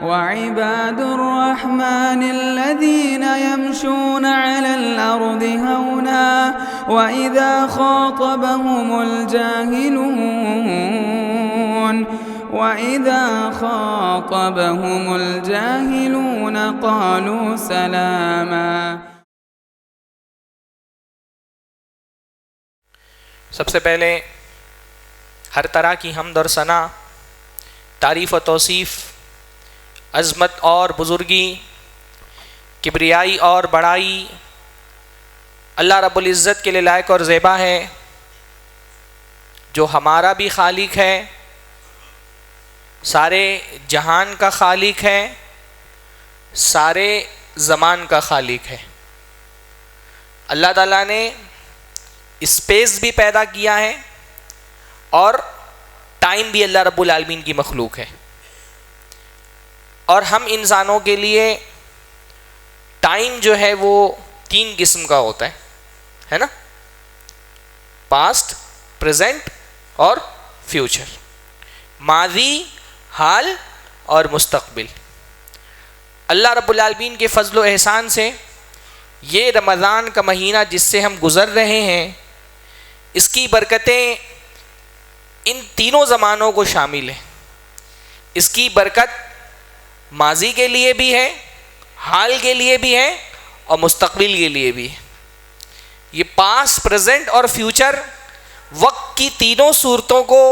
وعباد الرحمن الذين يمشون على الأرض هونا وإذا خاطبهم الجاهلون قالوا سلاما۔ سب سے پہلے ہر طرح کی حمد اور ثنا، تعریف و توصیف، عظمت اور بزرگی، کبریائی اور بڑائی اللہ رب العزت کے لیے لائق اور زیبا ہے، جو ہمارا بھی خالق ہے، سارے جہان کا خالق ہے، سارے زمان کا خالق ہے۔ اللہ تعالیٰ نے اسپیس بھی پیدا کیا ہے اور ٹائم بھی اللہ رب العالمین کی مخلوق ہے، اور ہم انسانوں کے لیے ٹائم جو ہے وہ 3 قسم کا ہوتا ہے نا، پاسٹ، پریزنٹ اور فیوچر، ماضی، حال اور مستقبل۔ اللہ رب العالمین کے فضل و احسان سے یہ رمضان کا مہینہ جس سے ہم گزر رہے ہیں، اس کی برکتیں ان تینوں زمانوں کو شامل ہیں۔ اس کی برکت ماضی کے لیے بھی ہے، حال کے لیے بھی ہے اور مستقبل کے لیے بھی ہے۔ یہ پاسٹ، پریزنٹ اور فیوچر وقت کی تینوں صورتوں کو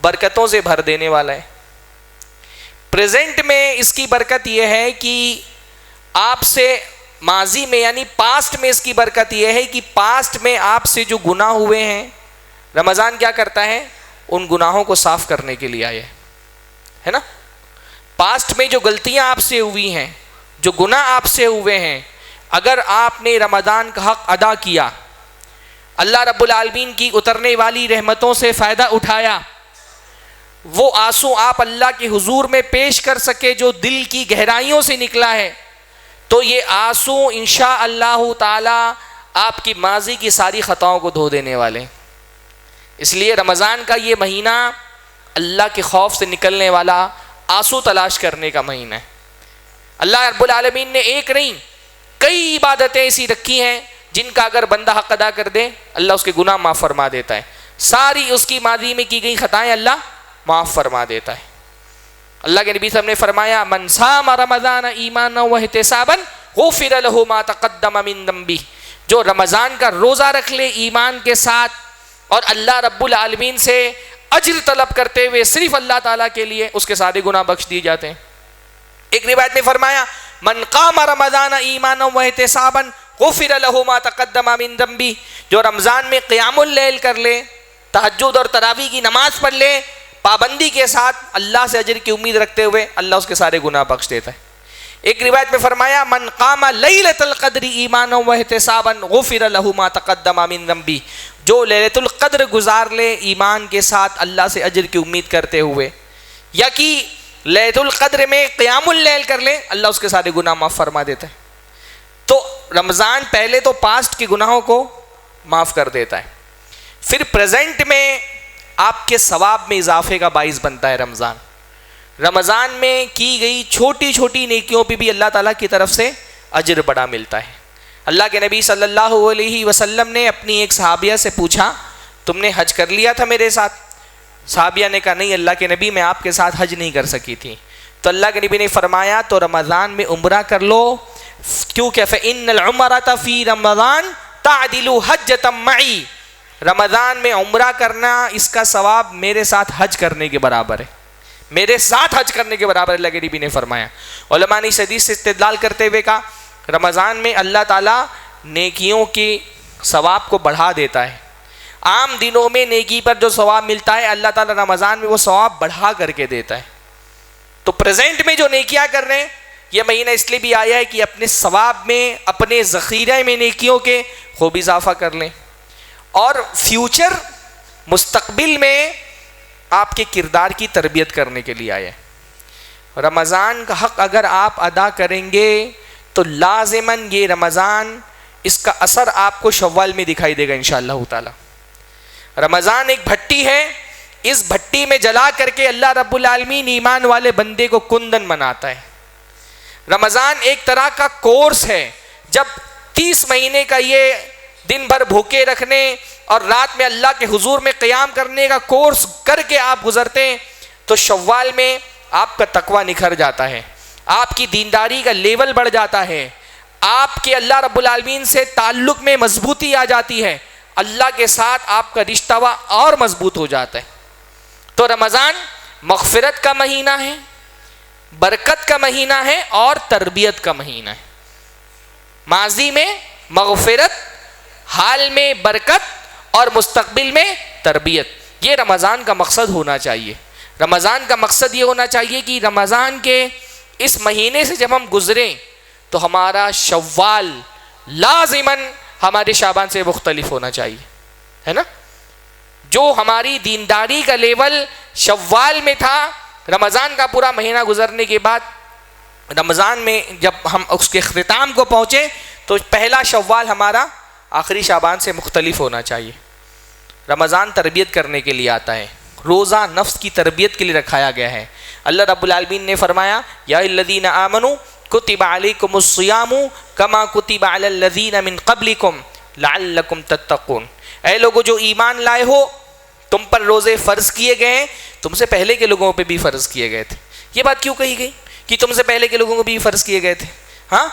برکتوں سے بھر دینے والا ہے۔ پریزنٹ میں اس کی برکت یہ ہے کہ آپ سے ماضی میں یعنی پاسٹ میں اس کی برکت یہ ہے کہ پاسٹ میں آپ سے جو گناہ ہوئے ہیں، رمضان کیا کرتا ہے؟ ان گناہوں کو صاف کرنے کے لیے آیا ہے نا۔ پاسٹ میں جو غلطیاں آپ سے ہوئی ہیں، جو گناہ آپ سے ہوئے ہیں، اگر آپ نے رمضان کا حق ادا کیا، اللہ رب العالمین کی اترنے والی رحمتوں سے فائدہ اٹھایا، وہ آنسو آپ اللہ کے حضور میں پیش کر سکے جو دل کی گہرائیوں سے نکلا ہے، تو یہ آنسو انشاءاللہ تعالی آپ کی ماضی کی ساری خطاؤں کو دھو دینے والے ہیں۔ اس لیے رمضان کا یہ مہینہ اللہ کے خوف سے نکلنے والا آنسو تلاش کرنے کا مہینہ ہے۔ اللہ رب العالمین نے ایک نہیں کئی عبادتیں ایسی رکھی ہیں جن کا اگر بندہ حق ادا کر دے اللہ اس کے گناہ معاف فرما دیتا ہے، ساری اس کی ماضی میں کی گئی خطائیں اللہ معاف فرما دیتا ہے۔ اللہ کے نبی صلی اللہ علیہ وسلم نے فرمایا من صام رمضان ایمانا واحتسابا غفر له ما تقدم من ذنبه، جو رمضان کا روزہ رکھ لے ایمان کے ساتھ اور اللہ رب العالمین سے اجر طلب کرتے ہوئے صرف اللہ تعالیٰ کے لیے، اس کے سارے گناہ بخش دیے جاتے ہیں۔ ایک روایت میں فرمایا من قام رمضان ایمانا واحتسابا غفر له ما تقدم من ذنبه، جو رمضان میں قیام اللیل کر لے، تہجد اور تراویح کی نماز پڑھ لے پابندی کے ساتھ، اللہ سے اجر کی امید رکھتے ہوئے، اللہ اس کے سارے گناہ بخش دیتا ہے۔ ایک روایت میں فرمایا من قام لیلۃ القدر ایمانا واحتسابا غفر له ما تقدم من ذنبه، جو لیلۃ القدر گزار لے ایمان کے ساتھ اللہ سے اجر کی امید کرتے ہوئے، یا کہ لیلۃ القدر میں قیام اللیل کر لے، اللہ اس کے سارے گناہ معاف فرما دیتا ہے۔ تو رمضان پہلے تو پاسٹ کے گناہوں کو معاف کر دیتا ہے، پھر پریزنٹ میں آپ کے ثواب میں اضافے کا باعث بنتا ہے۔ رمضان میں کی گئی چھوٹی چھوٹی نیکیوں پہ بھی اللہ تعالیٰ کی طرف سے اجر بڑا ملتا ہے۔ اللہ کے نبی صلی اللہ علیہ وسلم نے اپنی ایک صحابیہ سے پوچھا تم نے حج کر لیا تھا میرے ساتھ؟ صحابیہ نے کہا نہیں اللہ کے نبی میں آپ کے ساتھ حج نہیں کر سکی تھی۔ تو اللہ کے نبی نے فرمایا تو رمضان میں عمرہ کر لو، کیونکہ فإن العمرة فی رمضان تعدل حجۃ معی، رمضان میں عمرہ کرنا اس کا ثواب میرے ساتھ حج کرنے کے برابر ہے، میرے ساتھ حج کرنے کے برابر اللہ کے نبی نے فرمایا۔ علماء نے اس حدیث سے استدلال کرتے ہوئے کہا رمضان میں اللہ تعالیٰ نیکیوں کے ثواب کو بڑھا دیتا ہے، عام دنوں میں نیکی پر جو ثواب ملتا ہے اللہ تعالیٰ رمضان میں وہ ثواب بڑھا کر کے دیتا ہے۔ تو پریزنٹ میں جو نیکیاں کر رہے ہیں یہ مہینہ اس لیے بھی آیا ہے کہ اپنے ثواب میں، اپنے ذخیرے میں نیکیوں کے خوب اضافہ کر لیں، اور فیوچر مستقبل میں آپ کے کردار کی تربیت کرنے کے لیے آیا ہے۔ رمضان کا حق اگر آپ ادا کریں گے تو لازماً یہ رمضان اس کا اثر آپ کو شوال میں دکھائی دے گا انشاءاللہ تعالی۔ رمضان ایک بھٹی ہے، اس بھٹی میں جلا کر کے اللہ رب العالمین ایمان والے بندے کو کندن بناتا ہے۔ رمضان ایک طرح کا کورس ہے، جب 30 مہینے کا یہ دن بھر بھوکے رکھنے اور رات میں اللہ کے حضور میں قیام کرنے کا کورس کر کے آپ گزرتے ہیں تو شوال میں آپ کا تقوی نکھر جاتا ہے، آپ کی دینداری کا لیول بڑھ جاتا ہے، آپ کے اللہ رب العالمین سے تعلق میں مضبوطی آ جاتی ہے، اللہ کے ساتھ آپ کا رشتہ اور مضبوط ہو جاتا ہے۔ تو رمضان مغفرت کا مہینہ ہے، برکت کا مہینہ ہے اور تربیت کا مہینہ ہے۔ ماضی میں مغفرت، حال میں برکت اور مستقبل میں تربیت، یہ رمضان کا مقصد ہونا چاہیے۔ رمضان کا مقصد یہ ہونا چاہیے کہ رمضان کے اس مہینے سے جب ہم گزریں تو ہمارا شوال لازماً ہمارے شعبان سے مختلف ہونا چاہیے، ہے نا؟ جو ہماری دینداری کا لیول شوال میں تھا، رمضان کا پورا مہینہ گزرنے کے بعد رمضان میں جب ہم اس کے اختتام کو پہنچے تو پہلا شوال ہمارا آخری شعبان سے مختلف ہونا چاہیے۔ رمضان تربیت کرنے کے لیے آتا ہے، روزہ نفس کی تربیت کے لیے رکھایا گیا ہے۔ اللہ رب العالمین نے فرمایا یا الذین آمنوا کتب علیکم الصیام کما کتب علی الذین من قبلکم لعلکم تتقون، اے لوگوں جو ایمان لائے ہو، تم پر روزے فرض کیے گئے ہیں، تم سے پہلے کے لوگوں پہ بھی فرض کیے گئے تھے۔ یہ بات کیوں کہی گئی کہ تم سے پہلے کے لوگوں کو بھی فرض کیے گئے تھے؟ ہاں،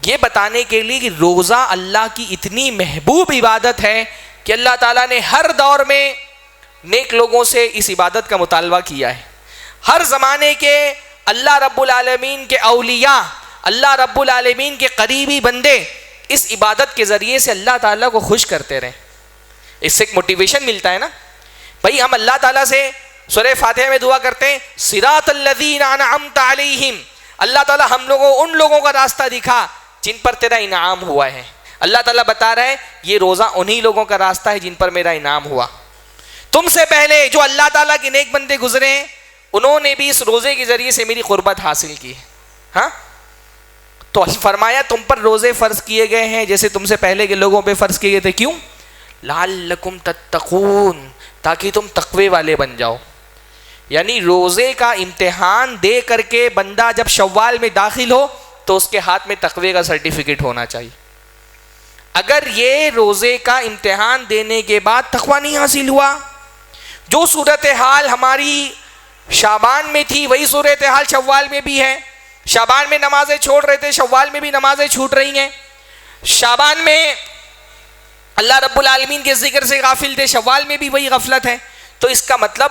یہ بتانے کے لیے کہ روزہ اللہ کی اتنی محبوب عبادت ہے کہ اللہ تعالیٰ نے ہر دور میں نیک لوگوں سے اس عبادت کا مطالبہ کیا ہے۔ ہر زمانے کے اللہ رب العالمین کے اولیاء، اللہ رب العالمین کے قریبی بندے اس عبادت کے ذریعے سے اللہ تعالیٰ کو خوش کرتے رہیں۔ اس سے ایک موٹیویشن ملتا ہے نا بھائی، ہم اللہ تعالیٰ سے سورہ فاتحہ میں دعا کرتے ہیں صراط الذین انعمت علیہم، اللہ تعالیٰ ہم لوگوں ان لوگوں کا راستہ دکھا جن پر تیرا انعام ہوا ہے۔ اللہ تعالیٰ بتا رہا ہے یہ روزہ انہی لوگوں کا راستہ ہے جن پر میرا انعام ہوا۔ تم سے پہلے جو اللہ تعالیٰ کے نیک بندے گزرے ہیں انہوں نے بھی اس روزے کے ذریعے سے میری قربت حاصل کی ہے۔ ہاں، تو فرمایا تم پر روزے فرض کیے گئے ہیں جیسے تم سے پہلے کے لوگوں پہ فرض کیے گئے تھے۔ کیوں؟ لعلکم تتقون، تاکہ تم تقوی والے بن جاؤ۔ یعنی روزے کا امتحان دے کر کے بندہ جب شوال میں داخل ہو تو اس کے ہاتھ میں تقوی کا سرٹیفکیٹ ہونا چاہیے۔ اگر یہ روزے کا امتحان دینے کے بعد تقوی نہیں حاصل ہوا، جو صورتحال ہماری شعبان میں تھی وہی صورتحال شوال میں بھی ہے۔ شعبان میں نمازیں چھوڑ رہے تھے، شوال میں بھی نمازیں چھوٹ رہی ہیں۔ شعبان میں اللہ رب العالمین کے ذکر سے غافل تھے، شوال میں بھی وہی غفلت ہے۔ تو اس کا مطلب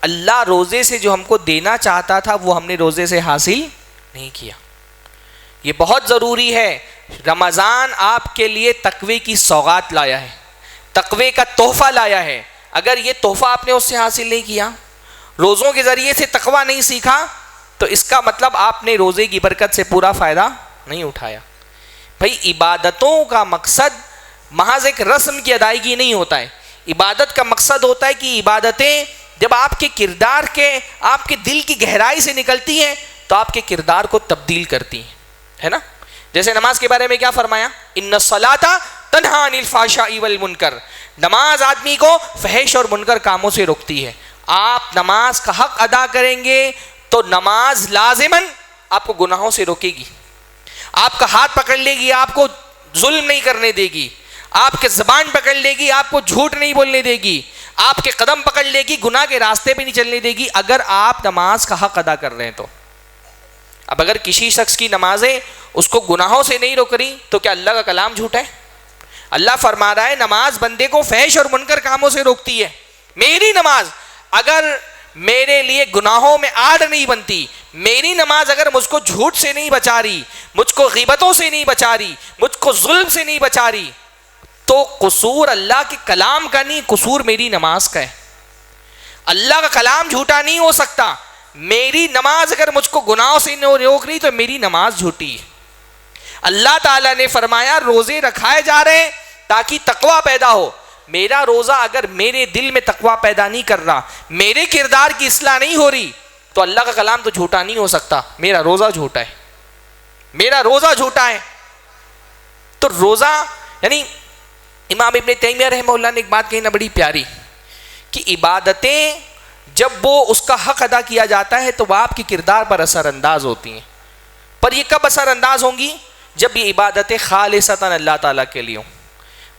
اللہ روزے سے جو ہم کو دینا چاہتا تھا وہ ہم نے روزے سے حاصل نہیں کیا۔ یہ بہت ضروری ہے۔ رمضان آپ کے لیے تقوی کی سوغات لایا ہے، تقوی کا تحفہ لایا ہے۔ اگر یہ تحفہ آپ نے اس سے حاصل نہیں کیا، روزوں کے ذریعے سے تقوی نہیں سیکھا، تو اس کا مطلب آپ نے روزے کی برکت سے پورا فائدہ نہیں اٹھایا۔ بھائی عبادتوں کا مقصد محض ایک رسم کی ادائیگی نہیں ہوتا ہے، عبادت کا مقصد ہوتا ہے کہ عبادتیں جب آپ کے کردار کے، آپ کے دل کی گہرائی سے نکلتی ہیں تو آپ کے کردار کو تبدیل کرتی ہیں، ہے نا؟ جیسے نماز کے بارے میں کیا فرمایا؟ ان الصلاۃ تنہی عن الفحشاء والمنکر، نماز آدمی کو فحش اور منکر کاموں سے روکتی ہے۔ آپ نماز کا حق ادا کریں گے تو نماز لازماً آپ کو گناہوں سے روکے گی، آپ کا ہاتھ پکڑ لے گی، آپ کو ظلم نہیں کرنے دے گی، آپ کے زبان پکڑ لے گی، آپ کو جھوٹ نہیں بولنے دے گی، آپ کے قدم پکڑ لے گی، گناہ کے راستے پہ نہیں چلنے دے گی، اگر آپ نماز کا حق ادا کر رہے ہیں تو۔ اب اگر کسی شخص کی نمازیں اس کو گناہوں سے نہیں روک رہی تو کیا اللہ کا کلام جھوٹا ہے؟ اللہ فرما رہا ہے نماز بندے کو فحش اور منکر کاموں سے روکتی ہے۔ میری نماز اگر میرے لیے گناہوں میں آڑ نہیں بنتی، میری نماز اگر مجھ کو جھوٹ سے نہیں بچا رہی، مجھ کو غیبتوں سے نہیں بچا رہی، مجھ کو ظلم سے نہیں بچا رہی، تو قصور اللہ کے کلام کا نہیں، قصور میری نماز کا ہے۔ اللہ کا کلام جھوٹا نہیں ہو سکتا، میری نماز اگر مجھ کو گناہوں سے نہیں روک رہی تو میری نماز جھوٹی ہے۔ اللہ تعالیٰ نے فرمایا روزے رکھائے جا رہے ہیں تاکہ تقوی پیدا ہو۔ میرا روزہ اگر میرے دل میں تقوی پیدا نہیں کر رہا، میرے کردار کی اصلاح نہیں ہو رہی، تو اللہ کا کلام تو جھوٹا نہیں ہو سکتا، میرا روزہ جھوٹا ہے، میرا روزہ جھوٹا ہے۔ تو روزہ یعنی امام ابن تیمیہ رحمہ اللہ نے ایک بات کہی نا بڑی پیاری، کہ عبادتیں جب وہ اس کا حق ادا کیا جاتا ہے تو وہ آپ کے کردار پر اثر انداز ہوتی ہیں. پر یہ کب اثر انداز ہوں گی؟ جب یہ عبادتیں خالصتاً اللہ تعالیٰ کے لیے ہوں.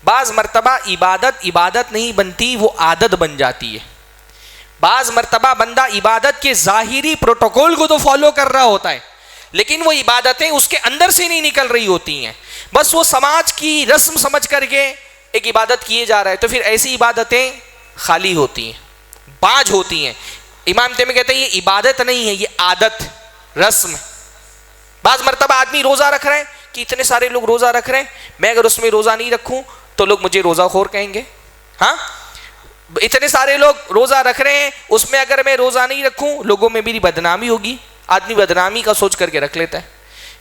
بعض مرتبہ عبادت نہیں بنتی، وہ عادت بن جاتی ہے. بعض مرتبہ بندہ عبادت کے ظاہری پروٹوکول کو تو فالو کر رہا ہوتا ہے، لیکن وہ عبادتیں اس کے اندر سے نہیں نکل رہی ہوتی ہیں، بس وہ سماج کی رسم سمجھ کر کے ایک عبادت کیے جا رہا ہے. تو پھر ایسی عبادتیں خالی ہوتی ہیں، باج ہوتی ہیں. امام تیمیہ کہتے ہیں یہ عبادت نہیں ہے، یہ عادت، رسم. بعض مرتبہ آدمی روزہ رکھ رہے ہیں کہ اتنے سارے لوگ روزہ رکھ رہے ہیں، میں اگر اس میں روزہ نہیں رکھوں تو لوگ مجھے روزہ خور کہیں گے. ہاں، اتنے سارے لوگ روزہ رکھ رہے ہیں، اس میں اگر میں روزہ نہیں رکھوں لوگوں میں میری بدنامی ہوگی. آدمی بدنامی کا سوچ کر کے رکھ لیتا ہے.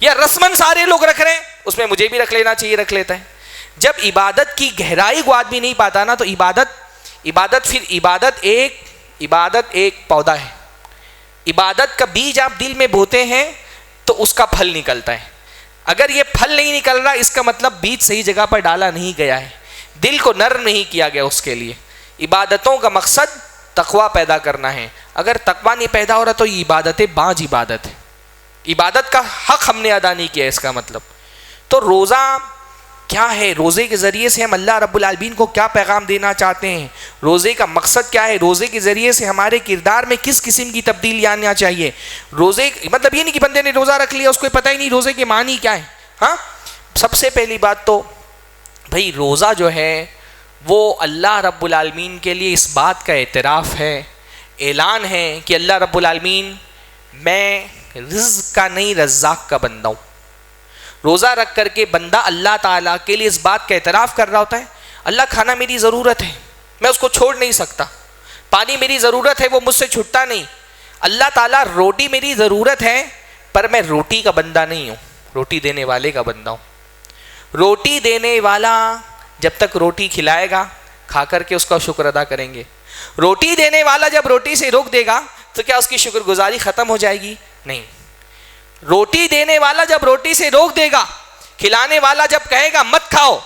یا رسمن سارے لوگ رکھ رہے ہیں، اس میں مجھے بھی رکھ لینا چاہیے، رکھ لیتا ہے. جب عبادت کی گہرائی کو آدمی نہیں پاتا نا، تو عبادت ایک پودا ہے. عبادت کا بیج آپ دل میں بوتے ہیں تو اس کا پھل نکلتا ہے. اگر یہ پھل نہیں نکل رہا، اس کا مطلب بیج صحیح جگہ پر ڈالا نہیں گیا ہے، دل کو نرم نہیں کیا گیا اس کے لیے. عبادتوں کا مقصد تقویٰ پیدا کرنا ہے. اگر تقویٰ نہیں پیدا ہو رہا تو یہ عبادتیں باج عبادت ہے. عبادت کا حق ہم نے ادا نہیں کیا، اس کا مطلب. تو روزہ کیا ہے؟ روزے کے ذریعے سے ہم اللہ رب العالمین کو کیا پیغام دینا چاہتے ہیں؟ روزے کا مقصد کیا ہے؟ روزے کے ذریعے سے ہمارے کردار میں کس قسم کی تبدیلی آنا چاہیے؟ روزے مطلب یہ نہیں کہ بندے نے روزہ رکھ لیا اس کو پتہ ہی نہیں روزے کے معنی کیا ہے. ہاں، سب سے پہلی بات تو بھائی روزہ جو ہے وہ اللہ رب العالمین کے لیے اس بات کا اعتراف ہے، اعلان ہے کہ اللہ رب العالمین میں رزق کا نہیں رزاق کا بندہ ہوں. روزہ رکھ کر کے بندہ اللہ تعالیٰ کے لیے اس بات کا اعتراف کر رہا ہوتا ہے، اللہ کھانا میری ضرورت ہے، میں اس کو چھوڑ نہیں سکتا. پانی میری ضرورت ہے، وہ مجھ سے چھٹتا نہیں. اللہ تعالیٰ روٹی میری ضرورت ہے، پر میں روٹی کا بندہ نہیں ہوں، روٹی دینے والے کا بندہ ہوں. روٹی دینے والا جب تک روٹی کھلائے گا کھا کر کے اس کا شکر ادا کریں گے. روٹی دینے والا جب روٹی سے روک دے گا تو کیا اس کی شکر گزاری ختم ہو جائے گی؟ نہیں. روٹی دینے والا جب روٹی سے روک دے گا، کھلانے والا جب کہے گا مت کھاؤ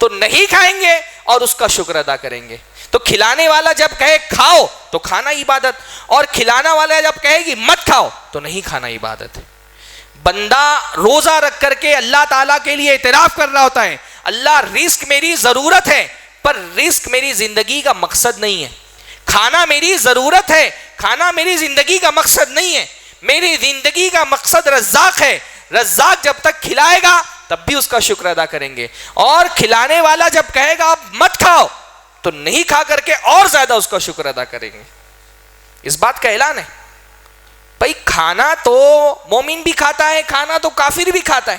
تو نہیں کھائیں گے اور اس کا شکر ادا کریں گے. تو کھلانے والا جب کہے کھاؤ تو کھانا عبادت، اور کھلانا والا جب کہے گی مت کھاؤ تو نہیں کھانا عبادت ہے. بندہ روزہ رکھ کر کے اللہ تعالیٰ کے لیے اعتراف کر رہا ہوتا ہے، اللہ رزق میری ضرورت ہے پر رزق میری زندگی کا مقصد نہیں ہے. کھانا میری ضرورت ہے، کھانا میری زندگی کا مقصد نہیں ہے. میری زندگی کا مقصد رزاق ہے. رزاق جب تک کھلائے گا تب بھی اس کا شکر ادا کریں گے، اور کھلانے والا جب کہے گا آپ مت کھاؤ تو نہیں کھا کر کے اور زیادہ اس کا شکر ادا کریں گے. اس بات کا اعلان ہے. بھائی کھانا تو مومن بھی کھاتا ہے، کھانا تو کافر بھی کھاتا ہے.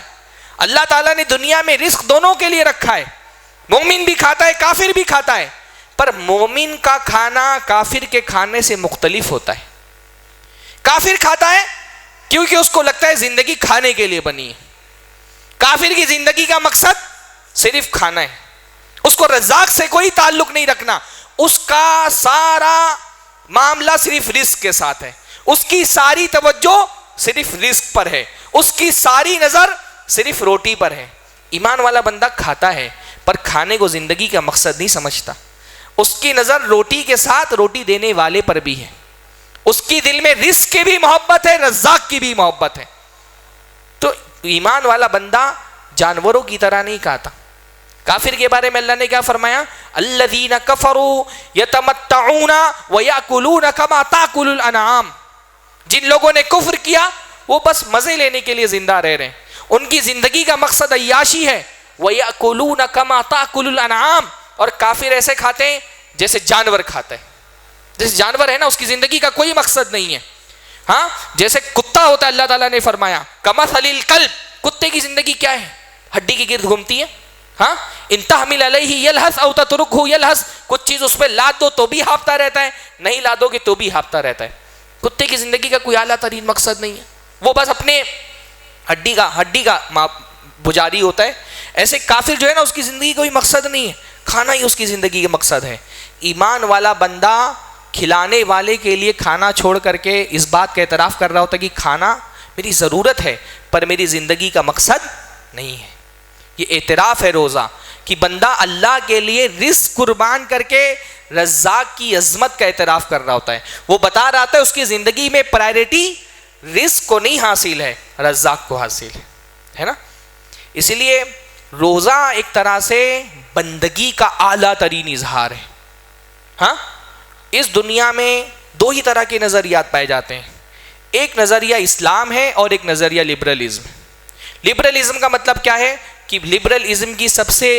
اللہ تعالیٰ نے دنیا میں رزق دونوں کے لیے رکھا ہے. مومن بھی کھاتا ہے، کافر بھی کھاتا ہے. پر مومن کا کھانا کافر کے کھانے سے مختلف ہوتا ہے. کافر کھاتا ہے کیونکہ اس کو لگتا ہے زندگی کھانے کے لیے بنی ہے. کافر کی زندگی کا مقصد صرف کھانا ہے، اس کو رزاق سے کوئی تعلق نہیں رکھنا. اس کا سارا معاملہ صرف رزق کے ساتھ ہے، اس کی ساری توجہ صرف رزق پر ہے، اس کی ساری نظر صرف روٹی پر ہے. ایمان والا بندہ کھاتا ہے پر کھانے کو زندگی کا مقصد نہیں سمجھتا. اس کی نظر روٹی کے ساتھ روٹی دینے والے پر بھی ہے. اس کی دل میں رزق کی بھی محبت ہے، رزاق کی بھی محبت ہے. تو ایمان والا بندہ جانوروں کی طرح نہیں کھاتا. کافر کے بارے میں اللہ نے کیا فرمایا؟ الذین کفروا یتمتعون ویأکلون کما تأکل الانعام. جن لوگوں نے کفر کیا وہ بس مزے لینے کے لیے زندہ رہ رہے ہیں، ان کی زندگی کا مقصد عیاشی ہے. ویأکلون کما تأکل الانعام. اور کافر ایسے کھاتے ہیں جیسے جانور کھاتا ہے. جیسے جانور ہے نا، اس کی زندگی کا کوئی مقصد نہیں ہے. ہاں، جیسے کتا ہوتا ہے، اللہ تعالیٰ نے فرمایا کمثل الکلب. کتے کی زندگی کیا ہے؟ ہڈی کے گرد گھومتی ہے. ہاں، ان تحمل علیہ یلہث او تترکہ یلہث. کچھ چیز اس پہ لاد دو تو بھی ہاپتا رہتا ہے، نہیں لادو گے تو بھی ہاپتا رہتا ہے. کتے کی زندگی کا کوئی اعلیٰ ترین مقصد نہیں ہے، وہ بس اپنے ہڈی کا پجاری ہوتا ہے. ایسے کافر جو ہے نا، اس کی زندگی کوئی مقصد نہیں ہے، کھانا ہی اس کی زندگی کا مقصد ہے. ایمان والا بندہ کھلانے والے کے لیے کھانا چھوڑ کر کے اس بات کا اعتراف کر رہا ہوتا ہے کہ کھانا میری ضرورت ہے پر میری زندگی کا مقصد نہیں ہے. یہ اعتراف ہے روزہ کہ بندہ اللہ کے لیے رزق قربان کر کے رزاق کی عظمت کا اعتراف کر رہا ہوتا ہے. وہ بتا رہا تھا اس کی زندگی میں پرائرٹی رزق کو نہیں حاصل ہے, رزاق کو حاصل ہے نا. اسی لیے روزہ ایک طرح سے بندگی کا اعلیٰ ترین اظہار ہے. ہاں, اس دنیا میں دو ہی طرح کے نظریات پائے جاتے ہیں. ایک نظریہ اسلام ہے اور ایک نظریہ لبرلزم. لبرلزم کا مطلب کیا ہے کہ لبرلزم کی سب سے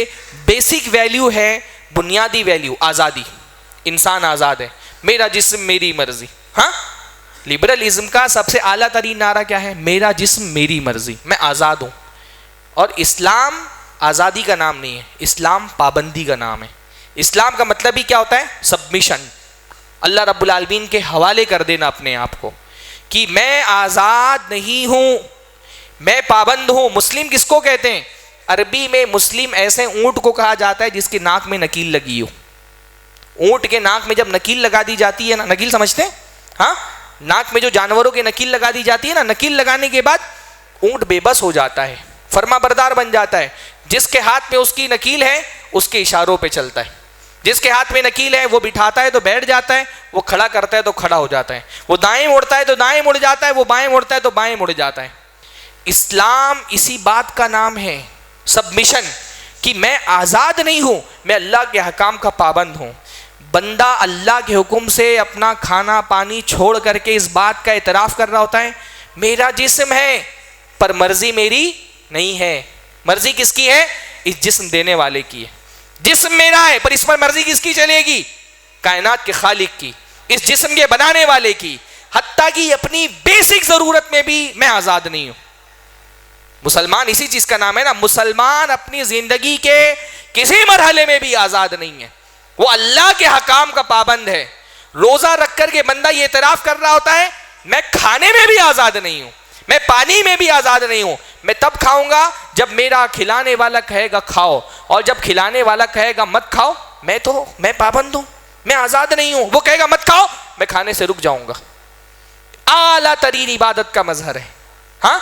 بیسک ویلیو ہے, بنیادی ویلیو, آزادی. انسان آزاد ہے, میرا جسم میری مرضی. ہاں, لبرلزم کا سب سے اعلیٰ ترین نعرہ کیا ہے؟ میرا جسم میری مرضی, میں آزاد ہوں. اور اسلام آزادی کا نام نہیں ہے, اسلام پابندی کا نام ہے. اسلام کا مطلب ہی کیا ہوتا ہے؟ سبمیشن, اللہ رب العالمین کے حوالے کر دینا اپنے آپ کو کہ میں آزاد نہیں ہوں, میں پابند ہوں. مسلم کس کو کہتے ہیں؟ عربی میں مسلم ایسے اونٹ کو کہا جاتا ہے جس کی ناک میں نکیل لگی ہو. اونٹ کے ناک میں جب نکیل لگا دی جاتی ہے نا, نکیل سمجھتے ہیں؟ ہاں, ناک میں جو جانوروں کے نکیل لگا دی جاتی ہے نا, نکیل لگانے کے بعد اونٹ بے بس ہو جاتا ہے, فرما بردار بن جاتا ہے. جس کے ہاتھ میں اس کی نکیل ہے اس کے اشاروں پہ چلتا ہے. جس کے ہاتھ میں نکیل ہے وہ بٹھاتا ہے تو بیٹھ جاتا ہے, وہ کھڑا کرتا ہے تو کھڑا ہو جاتا ہے, وہ دائیں مڑتا ہے تو دائیں مڑ جاتا ہے, وہ بائیں مڑتا ہے تو بائیں مڑ جاتا ہے. اسلام اسی بات کا نام ہے, سبمیشن, کہ میں آزاد نہیں ہوں, میں اللہ کے حکام کا پابند ہوں. بندہ اللہ کے حکم سے اپنا کھانا پانی چھوڑ کر کے اس بات کا اعتراف کر رہا ہوتا ہے میرا جسم ہے پر مرضی میری نہیں ہے. مرضی کس کی ہے؟ اس جسم دینے والے کی ہے. جسم میرا ہے پر اس پر مرضی کس کی چلے گی؟ کائنات کے خالق کی, اس جسم کے بنانے والے کی. حتیٰ کہ اپنی بیسک ضرورت میں بھی میں آزاد نہیں ہوں. مسلمان اسی چیز کا نام ہے نا, مسلمان اپنی زندگی کے کسی مرحلے میں بھی آزاد نہیں ہے, وہ اللہ کے حکام کا پابند ہے. روزہ رکھ کر کے بندہ یہ اعتراف کر رہا ہوتا ہے میں کھانے میں بھی آزاد نہیں ہوں, میں پانی میں بھی آزاد نہیں ہوں. میں تب کھاؤں گا جب میرا کھلانے والا کہے گا کھاؤ, اور جب کھلانے والا کہے گا مت کھاؤ میں پابند ہوں, میں آزاد نہیں ہوں. وہ کہے گا مت کھاؤ, میں کھانے سے رک جاؤں گا. اعلیٰ ترین عبادت کا مظہر ہے. ہاں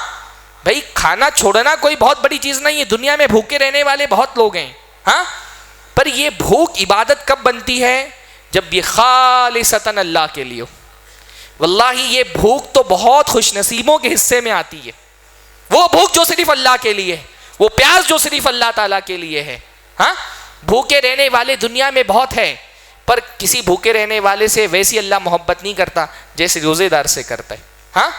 بھائی, کھانا چھوڑنا کوئی بہت بڑی چیز نہیں ہے. دنیا میں بھوکے رہنے والے بہت لوگ ہیں, ہاں, پر یہ بھوک عبادت کب بنتی ہے؟ جب یہ خالصتاً اللہ کے لیے ہو. واللہ یہ بھوک تو بہت خوش نصیبوں کے حصے میں آتی ہے, وہ بھوک جو صرف اللہ کے لیے ہے, وہ پیاس جو صرف اللہ تعالیٰ کے لیے ہے. ہاں, بھوکے رہنے والے دنیا میں بہت ہیں, پر کسی بھوکے رہنے والے سے ویسی اللہ محبت نہیں کرتا جیسے روزے دار سے کرتا ہے. ہاں,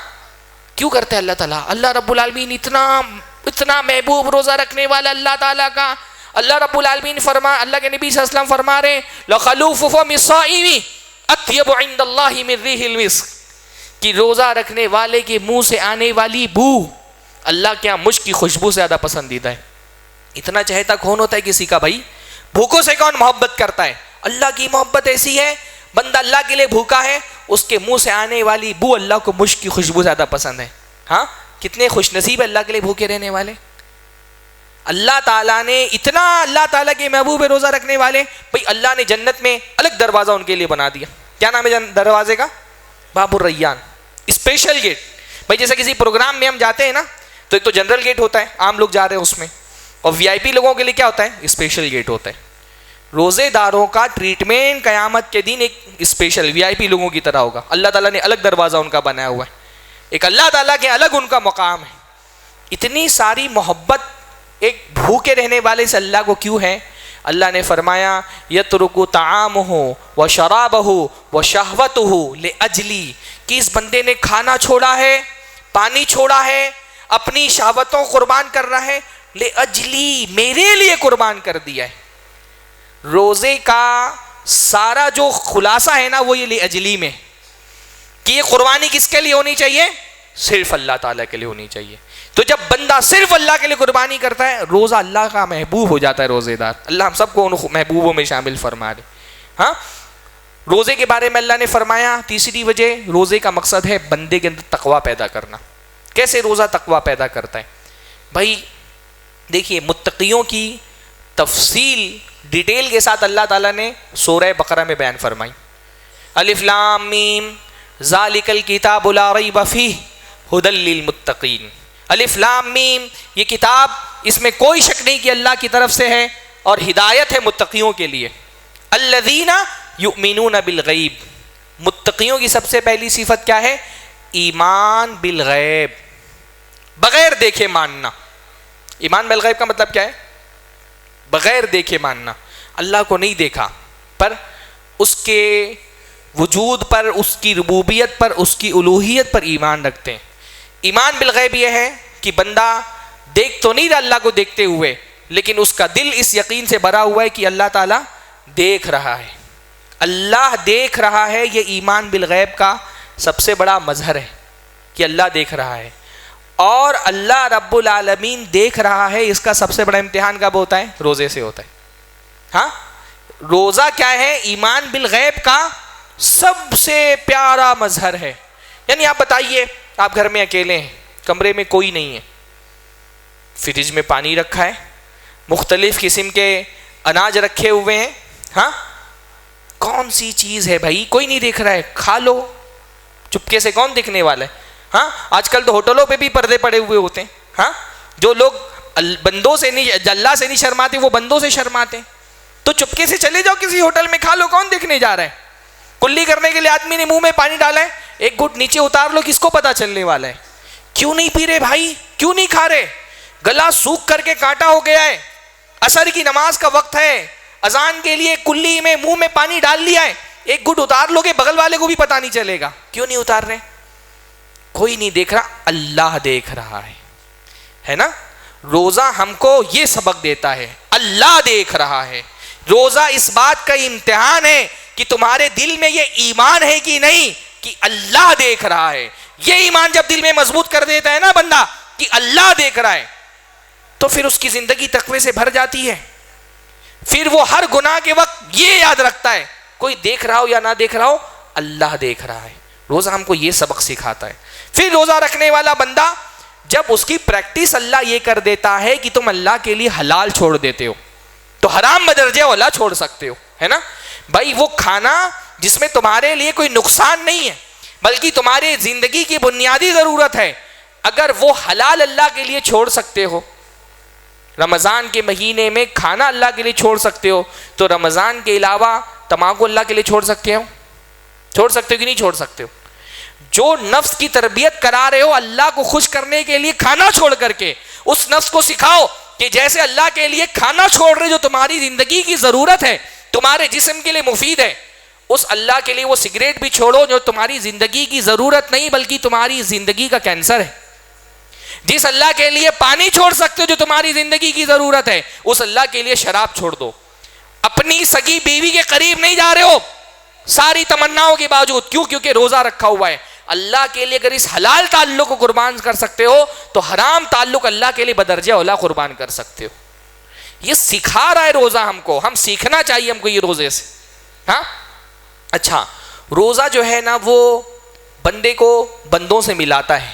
کیوں کرتا ہے اللہ تعالیٰ؟ اللہ رب العالمین اتنا محبوب روزہ رکھنے والا اللہ تعالیٰ کا. اللہ رب العالمین اللہ کے نبی صلی اللہ علیہ وسلم فرما رہے ہیں لَخَلُوفُ فَمِ الصَّائِمِ أَطْيَبُ عِندَ اللَّهِ مِن رِيحِ الْمِسْكِ, کہ روزہ رکھنے والے کے منہ سے آنے والی بو اللہ کے یہاں مشک کی خوشبو سے زیادہ پسندیدہ ہے. اتنا چہتا کون ہوتا ہے کسی کا بھائی؟ بھوکوں سے کون محبت کرتا ہے؟ اللہ کی محبت ایسی ہے, بندہ اللہ کے لیے بھوکا ہے, اس کے منہ سے آنے والی بو اللہ کو مشک کی خوشبو زیادہ پسند ہے. ہاں, کتنے خوش نصیب ہے اللہ کے لیے بھوکے رہنے والے. اللہ تعالیٰ نے اتنا, اللہ تعالیٰ کے محبوب روزہ رکھنے والے, بھائی اللہ نے جنت میں الگ دروازہ ان کے لیے بنا دیا. کیا نام ہے دروازے کا؟ باب الریان, اسپیشل گیٹ. بھائی جیسے کسی پروگرام میں ہم جاتے ہیں نا, تو ایک تو جنرل گیٹ ہوتا ہے, عام لوگ جا رہے ہیں اس میں, اور وی آئی پی لوگوں کے لیے کیا ہوتا ہے؟ اسپیشل گیٹ ہوتا ہے. روزے داروں کا ٹریٹمنٹ قیامت کے دن ایک اسپیشل وی آئی پی لوگوں کی طرح ہوگا. اللہ تعالیٰ نے الگ دروازہ ان کا بنایا ہوا ہے, ایک اللہ تعالیٰ کے الگ ان کا مقام ہے. اتنی ساری محبت ایک بھوکے رہنے والے سے اللہ کو کیوں ہے؟ اللہ نے فرمایا یترک طعامہ و شرابہ و شہوتہ لاجلی, کہ اس بندے نے کھانا چھوڑا ہے, پانی چھوڑا ہے, اپنی شہوتوں قربان کر رہا ہے, لاجلی, میرے لیے قربان کر دیا ہے. روزے کا سارا جو خلاصہ ہے نا وہ یہ لاجلی میں, کہ یہ قربانی کس کے لیے ہونی چاہیے؟ صرف اللہ تعالیٰ کے لیے ہونی چاہیے. تو جب بندہ صرف اللہ کے لیے قربانی کرتا ہے, روزہ اللہ کا محبوب ہو جاتا ہے روزے دار. اللہ ہم سب کو ان محبوبوں میں شامل فرما دے. ہاں, روزے کے بارے میں اللہ نے فرمایا تیسری وجہ, روزے کا مقصد ہے بندے کے اندر تقویٰ پیدا کرنا. کیسے روزہ تقویٰ پیدا کرتا ہے؟ بھائی دیکھیے, متقیوں کی تفصیل ڈیٹیل کے ساتھ اللہ تعالیٰ نے سورہ بقرہ میں بیان فرمائی. الف لام میم ذالک الکتاب لا ریب فیہ ھدی للمتقین. الف لام میم, یہ کتاب اس میں کوئی شک نہیں کہ اللہ کی طرف سے ہے اور ہدایت ہے متقیوں کے لیے. الذین یؤمنون بالغیب. متقیوں کی سب سے پہلی صفت کیا ہے؟ ایمان بالغیب، بغیر دیکھے ماننا. ایمان بالغیب کا مطلب کیا ہے؟ بغیر دیکھے ماننا. اللہ کو نہیں دیکھا پر اس کے وجود پر، اس کی ربوبیت پر، اس کی الوہیت پر ایمان رکھتے ہیں. ایمان بالغیب یہ ہے کہ بندہ دیکھ تو نہیں رہا اللہ کو دیکھتے ہوئے، لیکن اس کا دل اس یقین سے بھرا ہوا ہے کہ اللہ تعالیٰ دیکھ رہا ہے، اللہ دیکھ رہا ہے. یہ ایمان بالغیب کا سب سے بڑا مظہر ہے کہ اللہ دیکھ رہا ہے. اور اللہ رب العالمین دیکھ رہا ہے، اس کا سب سے بڑا امتحان کب ہوتا ہے؟ روزے سے ہوتا ہے. ہاں، روزہ کیا ہے؟ ایمان بالغیب کا سب سے پیارا مظہر ہے. یعنی آپ بتائیے، آپ گھر میں اکیلے ہیں، کمرے میں کوئی نہیں ہے، فریج میں پانی رکھا ہے، مختلف قسم کے اناج رکھے ہوئے ہیں. ہاں، کون سی چیز ہے بھائی؟ کوئی نہیں دیکھ رہا ہے، کھا لو چپکے سے. کون دیکھنے والا ہے؟ ہاں، آج کل تو ہوٹلوں پہ بھی پردے پڑے ہوئے ہوتے ہیں. ہاں، جو لوگ بندوں سے نہیں، اللہ سے نہیں شرماتے، وہ بندوں سے شرماتے ہیں. تو چپکے سے چلے جاؤ کسی ہوٹل میں، کھا لو. کون دیکھنے جا رہا ہے؟ کلی کرنے کے لیے آدمی نے منہ میں پانی ڈالا ہے، ایک گھٹ نیچے اتار لو، کس کو پتا چلنے والا ہے؟ کیوں نہیں پی رہے بھائی؟ کیوں نہیں کھا رہے؟ گلا سوکھ کر کے کانٹا ہو گیا ہے، عصر کی نماز کا وقت ہے، اذان کے لیے کلی میں منہ میں پانی ڈال لیا ہے، ایک گھٹ اتار لو گے بغل والے کو بھی پتا نہیں چلے گا. کیوں نہیں اتار رہے؟ کوئی نہیں دیکھ رہا، اللہ دیکھ رہا ہے نا. روزہ ہم کو یہ سبق دیتا ہے، اللہ دیکھ رہا ہے. روزہ اس بات کا امتحان ہے کہ تمہارے دل میں یہ ایمان ہے کہ نہیں کہ اللہ دیکھ رہا ہے. یہ ایمان جب دل میں مضبوط کر دیتا ہے نا بندہ کہ اللہ دیکھ رہا ہے، تو پھر اس کی زندگی تقوی سے بھر جاتی ہے. پھر وہ ہر گناہ کے وقت یہ یاد رکھتا ہے، کوئی دیکھ رہا ہو یا نہ دیکھ رہا ہو، اللہ دیکھ رہا ہے. روزہ ہم کو یہ سبق سکھاتا ہے. پھر روزہ رکھنے والا بندہ جب اس کی پریکٹس اللہ یہ کر دیتا ہے کہ تم اللہ کے لیے حلال چھوڑ دیتے ہو، تو حرام بدرجہ والا چھوڑ سکتے ہو، ہے نا بھائی. وہ کھانا جس میں تمہارے لیے کوئی نقصان نہیں ہے بلکہ تمہاری زندگی کی بنیادی ضرورت ہے، اگر وہ حلال اللہ کے لیے چھوڑ سکتے ہو، رمضان کے مہینے میں کھانا اللہ کے لیے چھوڑ سکتے ہو، تو رمضان کے علاوہ تماکو اللہ کے لیے چھوڑ سکتے ہو؟ چھوڑ سکتے ہو کہ نہیں چھوڑ سکتے ہو؟ جو نفس کی تربیت کرا رہے ہو اللہ کو خوش کرنے کے لیے کھانا چھوڑ کر کے، اس نفس کو سکھاؤ کہ جیسے اللہ کے لیے کھانا چھوڑ رہے جو تمہاری زندگی کی ضرورت ہے، تمہارے جسم کے لیے مفید ہے، اس اللہ کے لیے وہ سگریٹ بھی چھوڑو جو تمہاری زندگی کی ضرورت نہیں بلکہ تمہاری زندگی کا کینسر ہے. جس اللہ کے لیے پانی چھوڑ سکتے ہو جو تمہاری زندگی کی ضرورت ہے، اس اللہ کے لیے شراب چھوڑ دو. اپنی سگی بیوی کے قریب نہیں جا رہے ہو ساری تمناؤں کے باوجود، کیوں؟ کیونکہ روزہ رکھا ہوا ہے. اللہ کے لیے اگر اس حلال تعلق کو قربان کر سکتے ہو تو حرام تعلق اللہ کے لیے بدرجہ اولا قربان کر سکتے ہو. یہ سکھا رہا ہے روزہ ہم کو، ہم سیکھنا چاہیے ہم کو یہ روزے سے. ہاں اچھا، روزہ جو ہے نا وہ بندے کو بندوں سے ملاتا ہے.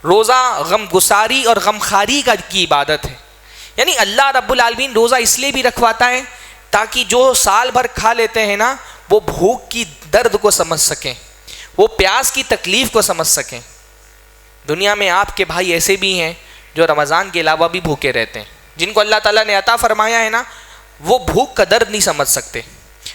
روزہ غم گساری اور غم خاری کی عبادت ہے. یعنی اللہ رب العالمین روزہ اس لیے بھی رکھواتا ہے تاکہ جو سال بھر کھا لیتے ہیں نا وہ بھوک کی درد کو سمجھ سکیں، وہ پیاس کی تکلیف کو سمجھ سکیں. دنیا میں آپ کے بھائی ایسے بھی ہیں جو رمضان کے علاوہ بھی بھوکے رہتے ہیں، جن کو اللہ تعالیٰ نے عطا فرمایا ہے نا، وہ بھوک کا درد نہیں سمجھ سکتے،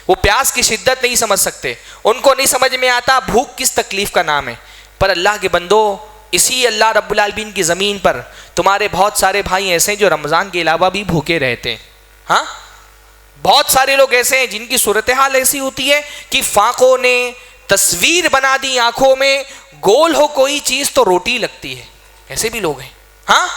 وہ پیاس کی شدت نہیں سمجھ سکتے، ان کو نہیں سمجھ میں آتا بھوک کس تکلیف کا نام ہے. پر اللہ کے بندو، اسی اللہ رب العالمین کی زمین پر تمہارے بہت سارے بھائی ایسے ہیں جو رمضان کے علاوہ بھی بھوکے رہتے ہیں. ہاں، بہت سارے لوگ ایسے ہیں جن کی صورتحال ایسی ہوتی ہے کہ فاقوں نے تصویر بنا دی آنکھوں میں، گول ہو کوئی چیز تو روٹی لگتی ہے. ایسے بھی لوگ ہیں. ہاں،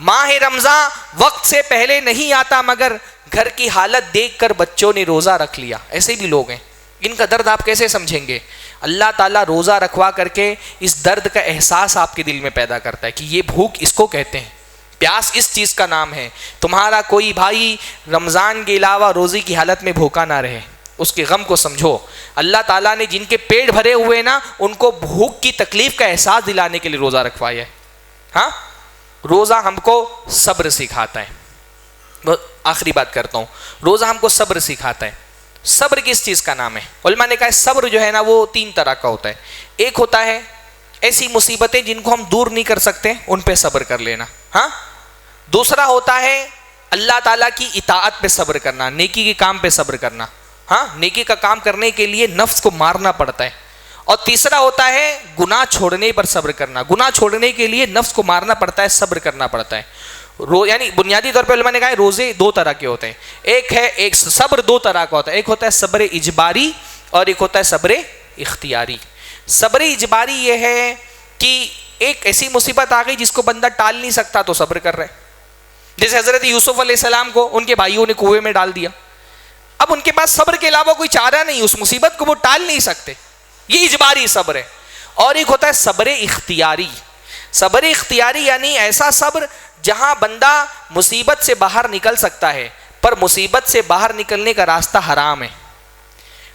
ماہ رمضان وقت سے پہلے نہیں آتا مگر گھر کی حالت دیکھ کر بچوں نے روزہ رکھ لیا. ایسے بھی لوگ ہیں. ان کا درد آپ کیسے سمجھیں گے؟ اللہ تعالیٰ روزہ رکھوا کر کے اس درد کا احساس آپ کے دل میں پیدا کرتا ہے کہ یہ بھوک اس کو کہتے ہیں، پیاس اس چیز کا نام ہے. تمہارا کوئی بھائی رمضان کے علاوہ روزے کی حالت میں بھوکا نہ رہے، اس کے غم کو سمجھو. اللہ تعالیٰ نے جن کے پیٹ بھرے ہوئے نا ان کو بھوک کی تکلیف کا احساس دلانے کے لیے روزہ رکھوایا ہے. ہاں، روزہ ہم کو صبر سکھاتا ہے. آخری بات کرتا ہوں، روزہ ہم کو صبر سکھاتا ہے. صبر کس چیز کا نام ہے؟ علماء نے کہا صبر جو ہے نا وہ 3 طرح کا ہوتا ہے. ایک ہوتا ہے ایسی مصیبتیں جن کو ہم دور نہیں کر سکتے، ان پہ صبر کر لینا. ہاں، دوسرا ہوتا ہے اللہ تعالیٰ کی اطاعت پہ صبر کرنا، نیکی کے کام پہ صبر کرنا. ہاں نیکی کا کام کرنے کے لیے نفس کو مارنا پڑتا ہے. اور تیسرا ہوتا ہے گناہ چھوڑنے پر صبر کرنا. گناہ چھوڑنے کے لیے نفس کو مارنا پڑتا ہے, صبر کرنا پڑتا ہے. یعنی بنیادی طور پہ علماء نے کہا ہے روزے دو طرح کے ہوتے ہیں. ایک صبر دو طرح کا ہوتا ہے. ایک ہوتا ہے صبر اجباری اور ایک ہوتا ہے صبر اختیاری. صبر اجباری یہ ہے کہ ایک ایسی مصیبت آ گئی جس کو بندہ ٹال نہیں سکتا تو صبر کر رہے. جیسے حضرت یوسف علیہ السلام کو ان کے بھائیوں نے کنویں میں ڈال دیا. اب ان کے پاس صبر کے علاوہ کوئی چارہ نہیں, اس مصیبت کو وہ ٹال نہیں سکتے. یہ اجباری صبر ہے. اور ایک ہوتا ہے صبر اختیاری. صبر اختیاری یعنی ایسا صبر جہاں بندہ مصیبت سے باہر نکل سکتا ہے پر مصیبت سے باہر نکلنے کا راستہ حرام ہے.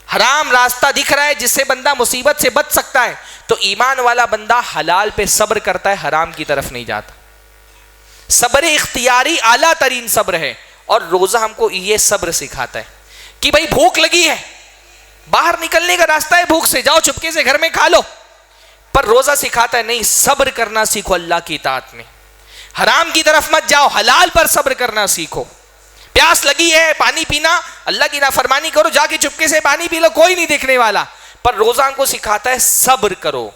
حرام راستہ دکھ رہا ہے جس سے بندہ مصیبت سے بچ سکتا ہے تو ایمان والا بندہ حلال پہ صبر کرتا ہے, حرام کی طرف نہیں جاتا. صبر اختیاری اعلیٰ ترین صبر ہے. اور روزہ ہم کو یہ صبر سکھاتا ہے کہ بھائی بھوک لگی ہے, باہر نکلنے کا راستہ ہے بھوک سے, جاؤ چپکے سے گھر میں کھا لو. پر روزہ سکھاتا ہے نہیں, صبر کرنا سیکھو اللہ کی اطاعت میں. حرام کی طرف مت جاؤ, حلال پر صبر کرنا سیکھو. پیاس لگی ہے, پانی پینا, اللہ کی نافرمانی کرو, جا کے چپکے سے پانی پی لو, کوئی نہیں دیکھنے والا. پر روزہ ہم کو سکھاتا ہے صبر کرو,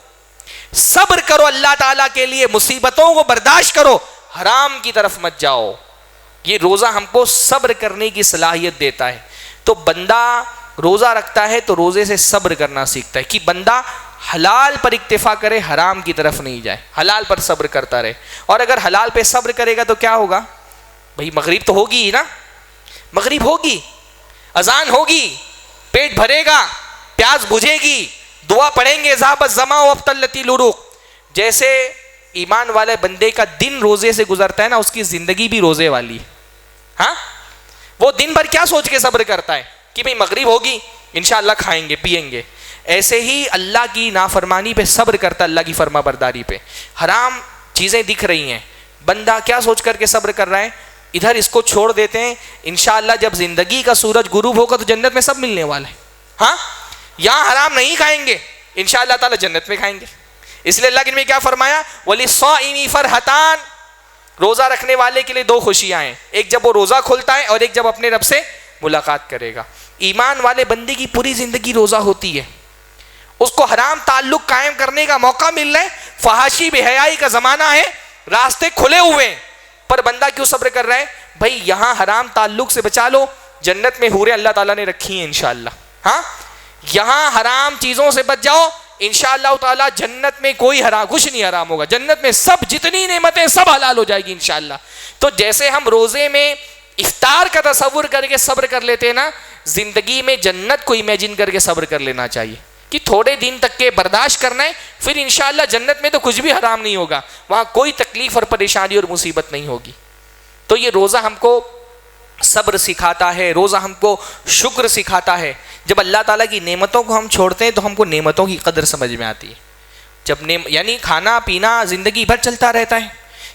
صبر کرو اللہ تعالیٰ کے لیے, مصیبتوں کو برداشت کرو, حرام کی طرف مت جاؤ. یہ روزہ ہم کو صبر کرنے کی صلاحیت دیتا ہے. تو بندہ روزہ رکھتا ہے تو روزے سے صبر کرنا سیکھتا ہے کہ بندہ حلال پر اکتفا کرے, حرام کی طرف نہیں جائے, حلال پر صبر کرتا رہے. اور اگر حلال پہ صبر کرے گا تو کیا ہوگا بھائی, مغرب تو ہوگی ہی نا, مغرب ہوگی, اذان ہوگی, پیٹ بھرے گا, پیاس بجھے گی, دعا پڑھیں گے ذهب الظمأ وابتلت العروق. جیسے ایمان والے بندے کا دن روزے سے گزرتا ہے نا, اس کی زندگی بھی روزے والی ہے. ہاں وہ دن بھر کیا سوچ کے صبر کرتا ہے کہ بھئی مغرب ہوگی انشاءاللہ کھائیں گے پیئیں گے. ایسے ہی اللہ کی نافرمانی پہ صبر کرتا, اللہ کی فرما برداری پہ. حرام چیزیں دکھ رہی ہیں, بندہ کیا سوچ کر کے صبر کر رہا ہے, ادھر اس کو چھوڑ دیتے ہیں, انشاءاللہ جب زندگی کا سورج غروب ہوگا تو جنت میں سب ملنے والے ہیں. ہاں یہاں حرام نہیں کھائیں گے, انشاءاللہ تعالی جنت میں کھائیں گے. اس لیے اللہ نے کیا فرمایا, وَلِلصَّائِمِ فَرْحَتَانِ, روزہ رکھنے والے کے لیے دو خوشیاں ہیں, ایک جب وہ روزہ کھولتا ہے اور ایک جب اپنے رب سے ملاقات کرے گا. ایمان والے بندے کی پوری زندگی روزہ ہوتی ہے, اس کو حرام تعلق قائم کرنے کا موقع مل رہا ہے, فحاشی بے حیائی کا زمانہ ہے, راستے کھلے ہوئے ہیں, پر بندہ کیوں صبر کر رہا ہے, بھائی یہاں حرام تعلق سے بچا لو, جنت میں حوریں اللہ تعالیٰ نے رکھی ہیں انشاءاللہ. ہاں یہاں حرام چیزوں سے بچ جاؤ, انشاءاللہ تعالیٰ جنت میں کوئی حرام, کچھ نہیں حرام ہوگا, جنت میں سب جتنی نعمتیں سب حلال ہو جائے گی انشاءاللہ. تو جیسے ہم روزے میں افطار کا تصور کر کے صبر کر لیتے ہیں نا, زندگی میں جنت کو امیجن کر کے صبر کر لینا چاہیے کہ تھوڑے دن تک کے برداشت کرنا ہے, پھر انشاءاللہ جنت میں تو کچھ بھی حرام نہیں ہوگا, وہاں کوئی تکلیف اور پریشانی اور مصیبت نہیں ہوگی. تو یہ روزہ ہم کو صبر سکھاتا ہے, روزہ ہم کو شکر سکھاتا ہے. جب اللہ تعالیٰ کی نعمتوں کو ہم چھوڑتے ہیں تو ہم کو نعمتوں کی قدر سمجھ میں آتی ہے. جب یعنی کھانا پینا زندگی بھر چلتا رہتا ہے,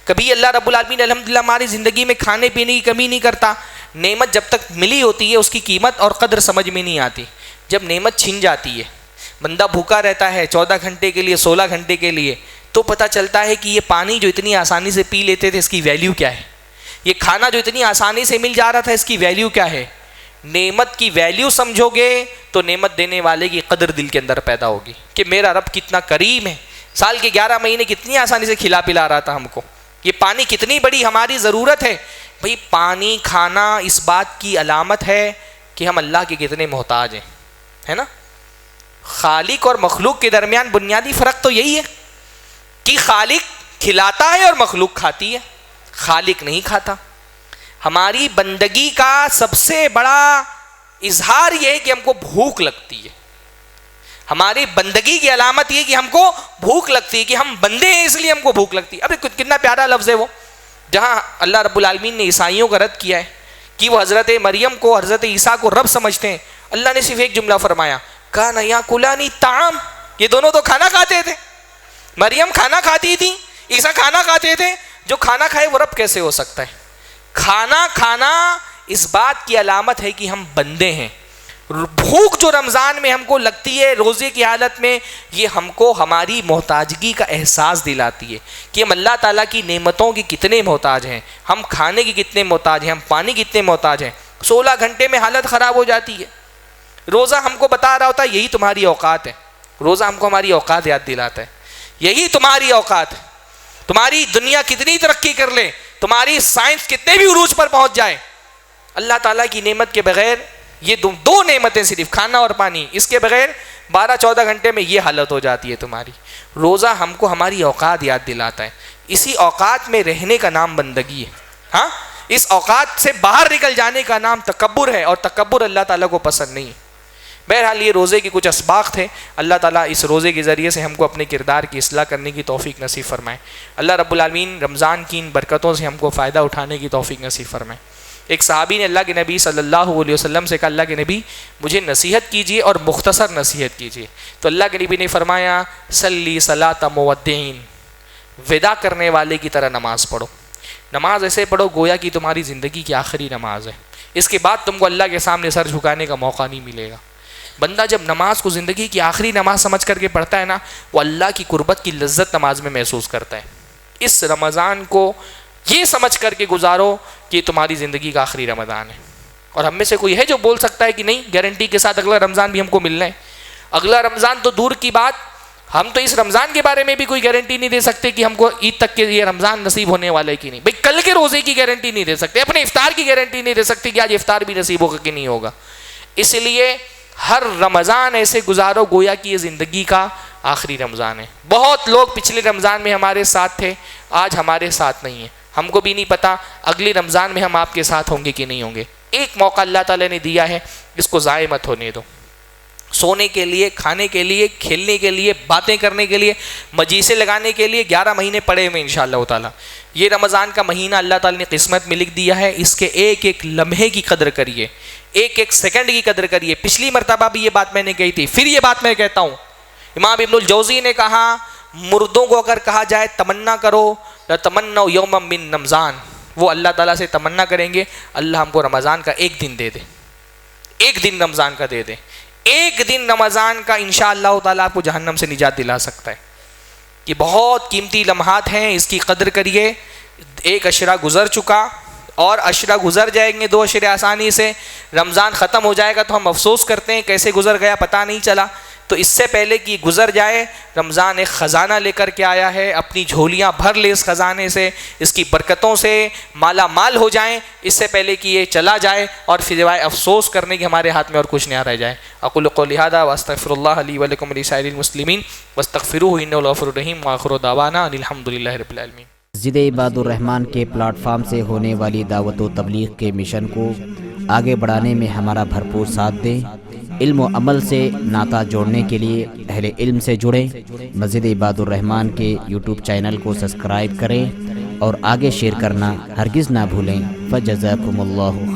کبھی اللہ رب العالمین الحمدللہ ہماری زندگی میں کھانے پینے کی کمی نہیں کرتا. نعمت جب تک ملی ہوتی ہے اس کی قیمت اور قدر سمجھ میں نہیں آتی. جب نعمت چھن جاتی ہے, بندہ بھوکا رہتا ہے 14 گھنٹے کے لیے 16 گھنٹے کے لیے, تو پتہ چلتا ہے کہ یہ پانی جو اتنی آسانی سے پی لیتے تھے اس کی ویلیو کیا ہے, یہ کھانا جو اتنی آسانی سے مل جا رہا تھا اس کی ویلیو کیا ہے. نعمت کی ویلیو سمجھو گے تو نعمت دینے والے کی قدر دل کے اندر پیدا ہوگی کہ میرا رب کتنا کریم ہے, سال کے 11 مہینے کتنی آسانی سے کھلا پلا رہا تھا ہم کو, یہ پانی کتنی بڑی ہماری ضرورت ہے. بھئی پانی کھانا اس بات کی علامت ہے کہ ہم اللہ کے کتنے محتاج ہیں, ہے نا. خالق اور مخلوق کے درمیان بنیادی فرق تو یہی ہے کہ خالق کھلاتا ہے اور مخلوق کھاتی ہے, خالق نہیں کھاتا. ہماری بندگی کا سب سے بڑا اظہار یہ ہے کہ ہم کو بھوک لگتی ہے. ہماری بندگی کی علامت یہ کہ ہم کو بھوک لگتی ہے, کہ ہم بندے ہیں اس لیے ہم کو بھوک لگتی ہے. اب کتنا پیارا لفظ ہے وہ, جہاں اللہ رب العالمین نے عیسائیوں کا رد کیا ہے کہ وہ حضرت مریم کو حضرت عیسیٰ کو رب سمجھتے ہیں. اللہ نے صرف ایک جملہ فرمایا, کان یاکلانی طعام, یہ دونوں تو کھانا کھاتے تھے. مریم کھانا کھاتی تھی, عیسیٰ کھانا کھاتے تھے. جو کھانا کھائے وہ رب کیسے ہو سکتا ہے. کھانا کھانا اس بات کی علامت ہے کہ ہم بندے ہیں. بھوک جو رمضان میں ہم کو لگتی ہے روزے کی حالت میں, یہ ہم کو ہماری محتاجگی کا احساس دلاتی ہے کہ ہم اللہ تعالیٰ کی نعمتوں کی کتنے محتاج ہیں, ہم کھانے کی کتنے محتاج ہیں, ہم پانی کی کتنے محتاج ہیں. 16 گھنٹے میں حالت خراب ہو جاتی ہے. روزہ ہم کو بتا رہا ہوتا ہے یہی تمہاری اوقات ہے. روزہ ہم کو ہماری اوقات یاد دلاتا ہے, یہی تمہاری اوقات ہے. تمہاری دنیا کتنی ترقی کر لے, تمہاری سائنس کتنے بھی عروج پر پہنچ جائے, اللہ تعالیٰ کی نعمت کے بغیر, یہ دو نعمتیں صرف کھانا اور پانی, اس کے بغیر 12-14 گھنٹے میں یہ حالت ہو جاتی ہے تمہاری. روزہ ہم کو ہماری اوقات یاد دلاتا ہے. اسی اوقات میں رہنے کا نام بندگی ہے. ہاں, اس اوقات سے باہر نکل جانے کا نام تکبر ہے, اور تکبر اللہ تعالیٰ کو پسند نہیں ہے. بہرحال یہ روزے کی کچھ اسباق تھے. اللہ تعالیٰ اس روزے کے ذریعے سے ہم کو اپنے کردار کی اصلاح کرنے کی توفیق نصیب فرمائے. اللہ رب العالمین رمضان کی ان برکتوں سے ہم کو فائدہ اٹھانے کی توفیق نصیب فرمائے. ایک صحابی نے اللہ کے نبی صلی اللہ علیہ وسلم سے کہا, اللہ کے نبی مجھے نصیحت کیجیے اور مختصر نصیحت کیجیے. تو اللہ کے نبی نے فرمایا, صلی صلاۃ مودعین, ودا کرنے والے کی طرح نماز پڑھو. نماز ایسے پڑھو گویا کہ تمہاری زندگی کی آخری نماز ہے. اس کے بعد تم کو اللہ کے سامنے سر جھکانے کا موقع نہیں ملے گا. بندہ جب نماز کو زندگی کی آخری نماز سمجھ کر کے پڑھتا ہے نا, وہ اللہ کی قربت کی لذت نماز میں محسوس کرتا ہے. اس رمضان کو یہ سمجھ کر کے گزارو کہ تمہاری زندگی کا آخری رمضان ہے. اور ہم میں سے کوئی ہے جو بول سکتا ہے کہ نہیں گارنٹی کے ساتھ اگلا رمضان بھی ہم کو ملنا ہے؟ اگلا رمضان تو دور کی بات, ہم تو اس رمضان کے بارے میں بھی کوئی گارنٹی نہیں دے سکتے کہ ہم کو عید تک کے یہ رمضان نصیب ہونے والا ہے کہ نہیں. بھائی کل کے روزے کی گارنٹی نہیں دے سکتے, اپنے افطار کی گارنٹی نہیں دے سکتے کہ آج افطار بھی نصیب ہوگا کہ نہیں ہوگا. اس لیے ہر رمضان ایسے گزارو گویا کہ یہ زندگی کا آخری رمضان ہے. بہت لوگ پچھلے رمضان میں ہمارے ساتھ تھے, آج ہمارے ساتھ نہیں ہیں. ہم کو بھی نہیں پتا اگلی رمضان میں ہم آپ کے ساتھ ہوں گے کہ نہیں ہوں گے. ایک موقع اللہ تعالیٰ نے دیا ہے, اس کو ضائع مت ہونے دو. سونے کے لیے, کھانے کے لیے, کھیلنے کے لیے, باتیں کرنے کے لیے, مجلسیں لگانے کے لیے 11 مہینے پڑے ہوئے انشاءاللہ تعالیٰ. یہ رمضان کا مہینہ اللہ تعالیٰ نے قسمت میں لکھ دیا ہے. اس کے ایک ایک لمحے کی قدر کریے, ایک ایک سیکنڈ کی قدر کریے. پچھلی مرتبہ بھی یہ بات میں نے کہی تھی, پھر یہ بات میں کہتا ہوں. امام ابن الجوزی نے کہا, مردوں کو اگر کہا جائے تمنا کرو, لَتَمَنَّوْا يَوْمًا مِّن رمضان, وہ اللہ تعالیٰ سے تمنا کریں گے اللہ ہم کو رمضان کا ایک دن دے دے, ایک دن رمضان کا دے دے. ایک دن رمضان کا انشاءاللہ تعالیٰ آپ کو جہنم سے نجات دلا سکتا ہے. یہ بہت قیمتی لمحات ہیں, اس کی قدر کریے. ایک عشرہ گزر چکا, اور عشرہ گزر جائیں گے 2 عشرے آسانی سے. رمضان ختم ہو جائے گا تو ہم افسوس کرتے ہیں کیسے گزر گیا پتہ نہیں چلا. تو اس سے پہلے کہ گزر جائے, رمضان ایک خزانہ لے کر کے آیا ہے. اپنی جھولیاں بھر لے اس خزانے سے, اس کی برکتوں سے مالا مال ہو جائیں, اس سے پہلے کہ یہ چلا جائے اور پھر سوائے افسوس کرنے کے ہمارے ہاتھ میں اور کچھ نہ رہ جائے. اقول قولی ھذا واستغفر اللہ لی ولکم ولسائر المسلمین واستغفروہ انہ الغفور الرحیم وآخر دعوانا ان الحمد للہ رب العالمین. مسجد عباد الرحمن کے پلیٹ فارم سے ہونے والی دعوت و تبلیغ کے مشن کو آگے بڑھانے میں ہمارا بھرپور ساتھ دیں. علم و عمل سے ناطہ جوڑنے کے لیے اہل علم سے جڑیں. مسجد عباد الرحمن کے یوٹیوب چینل کو سبسکرائب کریں اور آگے شیئر کرنا ہرگز نہ بھولیں. فجزاکم اللہ